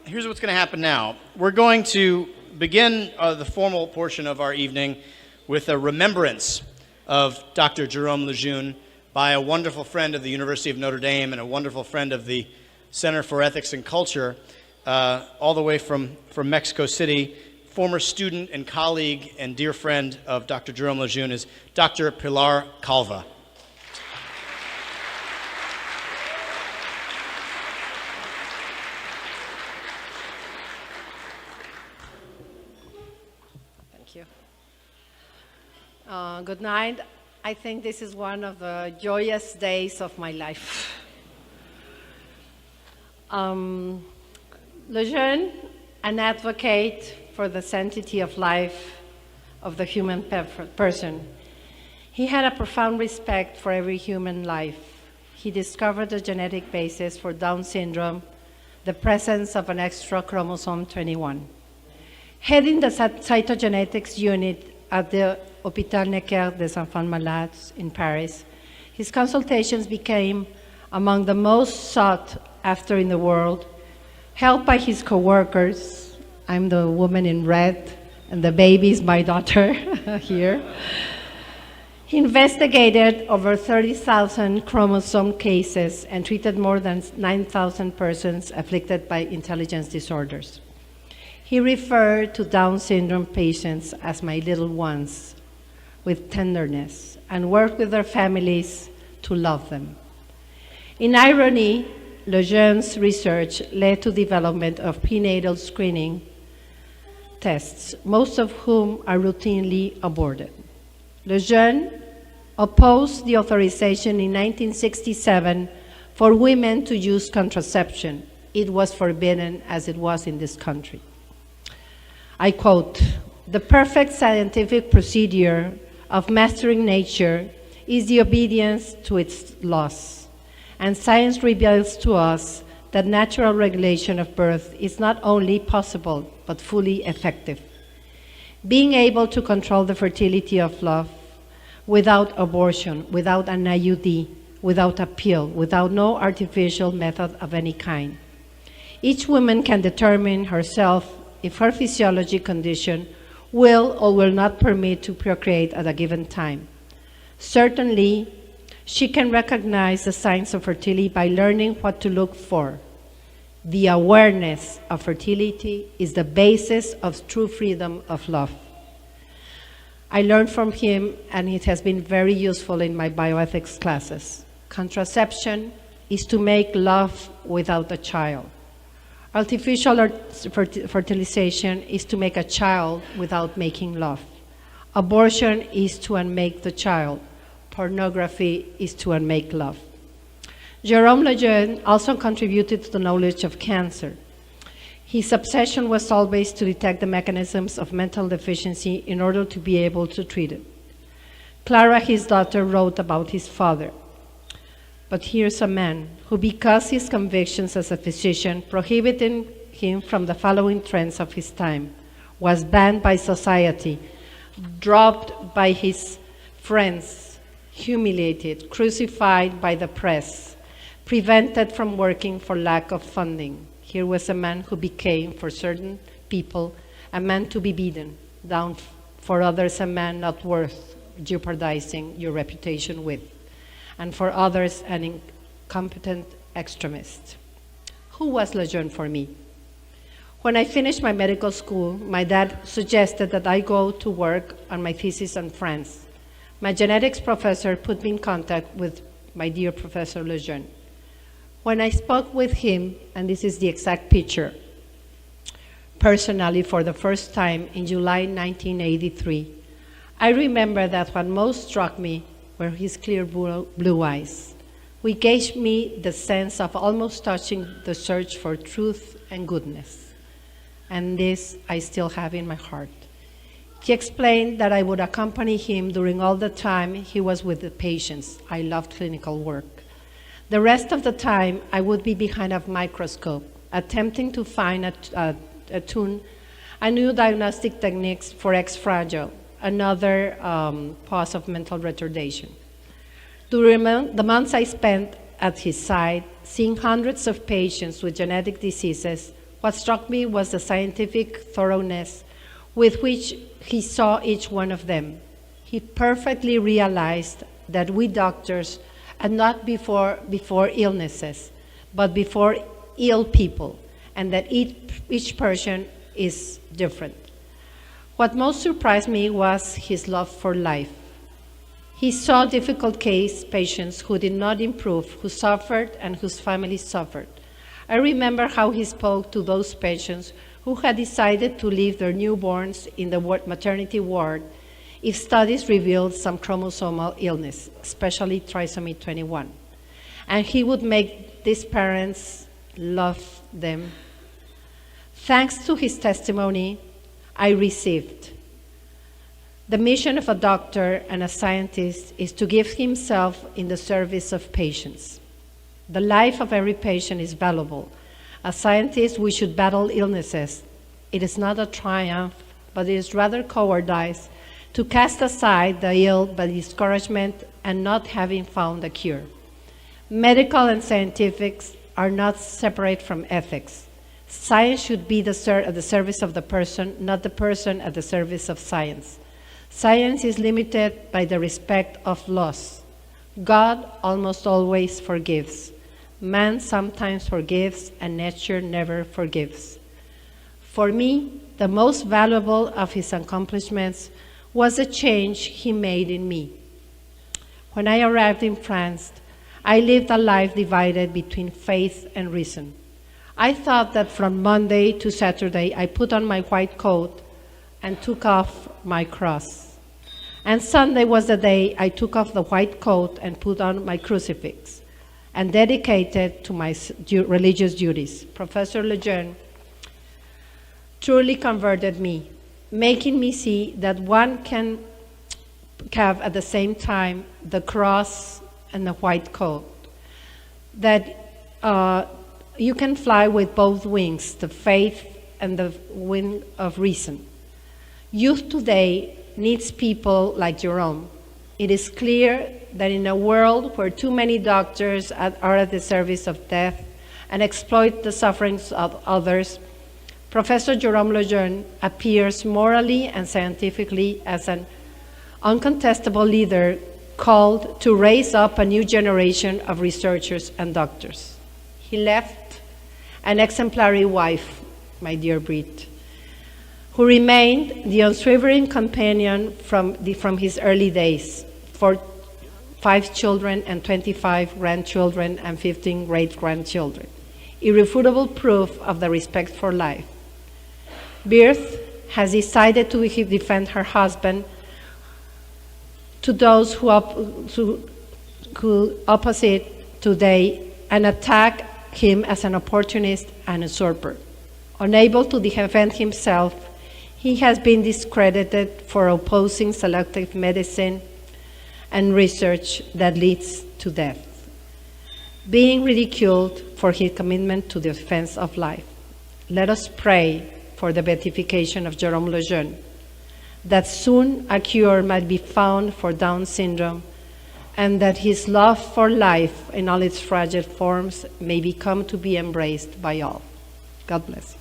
here's what's going to happen now. We're going to begin the formal portion of our evening with a remembrance of Dr. Jérôme Lejeune by a wonderful friend of the University of Notre Dame and a wonderful friend of the Center for Ethics and Culture, all the way from Mexico City. Former student and colleague and dear friend of Dr. Jérôme Lejeune is Dr. Pilar Calva. Thank you. Good night. I think this is one of the joyous days of my life. Lejeune, an advocate for the sanctity of life of the human person. He had a profound respect for every human life. He discovered the genetic basis for Down syndrome, the presence of an extra chromosome 21. Heading the cytogenetics unit at the Hôpital Necker des Enfants Malades in Paris, his consultations became among the most sought after in the world, helped by his co-workers. I'm the woman in red, and the baby is my daughter here. He investigated over 30,000 chromosome cases and treated more than 9,000 persons afflicted by intelligence disorders. He referred to Down syndrome patients as my little ones with tenderness and worked with their families to love them. In irony, Lejeune's research led to development of prenatal screening tests, most of whom are routinely aborted. Lejeune opposed the authorization in 1967 for women to use contraception. It was forbidden as it was in this country. I quote, "The perfect scientific procedure of mastering nature is the obedience to its laws, and science reveals to us that natural regulation of birth is not only possible, but fully effective. Being able to control the fertility of love without abortion, without an IUD, without a pill, without no artificial method of any kind. Each woman can determine herself if her physiology condition will or will not permit to procreate at a given time. Certainly, she can recognize the signs of fertility by learning what to look for. The awareness of fertility is the basis of true freedom of love." I learned from him, and it has been very useful in my bioethics classes. Contraception is to make love without a child. Artificial fertilization is to make a child without making love. Abortion is to unmake the child. Pornography is to unmake love. Jérôme Lejeune also contributed to the knowledge of cancer. His obsession was always to detect the mechanisms of mental deficiency in order to be able to treat it. Clara, his daughter, wrote about his father. But here's a man who, because his convictions as a physician prohibited him from the following trends of his time, was banned by society, dropped by his friends, humiliated, crucified by the press, prevented from working for lack of funding. Here was a man who became, for certain people, a man to be beaten down, for others a man not worth jeopardizing your reputation with, and for others an incompetent extremist. Who was Lejeune for me? When I finished my medical school, my dad suggested that I go to work on my thesis in France. My genetics professor put me in contact with my dear Professor Lejeune. When I spoke with him, and this is the exact picture, personally for the first time in July 1983, I remember that what most struck me were his clear blue eyes, which gave me the sense of almost touching the search for truth and goodness. And this I still have in my heart. He explained that I would accompany him during all the time he was with the patients. I loved clinical work. The rest of the time, I would be behind a microscope, attempting to find attune a new diagnostic techniques for X-fragile, another cause of mental retardation. During the months I spent at his side, seeing hundreds of patients with genetic diseases What struck me was the scientific thoroughness with which he saw each one of them. He perfectly realized that we doctors are not before illnesses, but before ill people, and that each person is different. What most surprised me was his love for life. He saw difficult patients who did not improve, who suffered and whose families suffered. I remember how he spoke to those patients who had decided to leave their newborns in the maternity ward if studies revealed some chromosomal illness, especially trisomy 21. And he would make these parents love them. Thanks to his testimony, I received. The mission of a doctor and a scientist is to give himself in the service of patients. The life of every patient is valuable. As scientists, we should battle illnesses. It is not a triumph, but it is rather cowardice to cast aside the ill by discouragement and not having found a cure. Medical and scientific are not separate from ethics. Science should be at the service of the person, not the person at the service of science. Science is limited by the respect of laws. God almost always forgives. Man sometimes forgives, and nature never forgives. For me, the most valuable of his accomplishments was the change he made in me. When I arrived in France, I lived a life divided between faith and reason. I thought that from Monday to Saturday, I put on my white coat and took off my cross. And Sunday was the day I took off the white coat and put on my crucifix and dedicated to my religious duties. Professor Lejeune truly converted me, making me see that one can have at the same time the cross and the white coat, that you can fly with both wings, the faith and the wing of reason. Youth today needs people like Jérôme. It is clear that in a world where too many doctors are at the service of death and exploit the sufferings of others, Professor Jérôme Lejeune appears morally and scientifically as an uncontestable leader called to raise up a new generation of researchers and doctors. He left an exemplary wife, my dear Brit, who remained the unswerving companion from his early days, for 5 children and 25 grandchildren and 15 great-grandchildren. Irrefutable proof of the respect for life. Birth has decided to defend her husband to those who opposite today and attack him as an opportunist and usurper. Unable to defend himself, he has been discredited for opposing selective medicine and research that leads to death, being ridiculed for his commitment to the defense of life. Let us pray for the beatification of Jérôme Lejeune, that soon a cure might be found for Down syndrome, and that his love for life in all its fragile forms may become to be embraced by all. God bless you.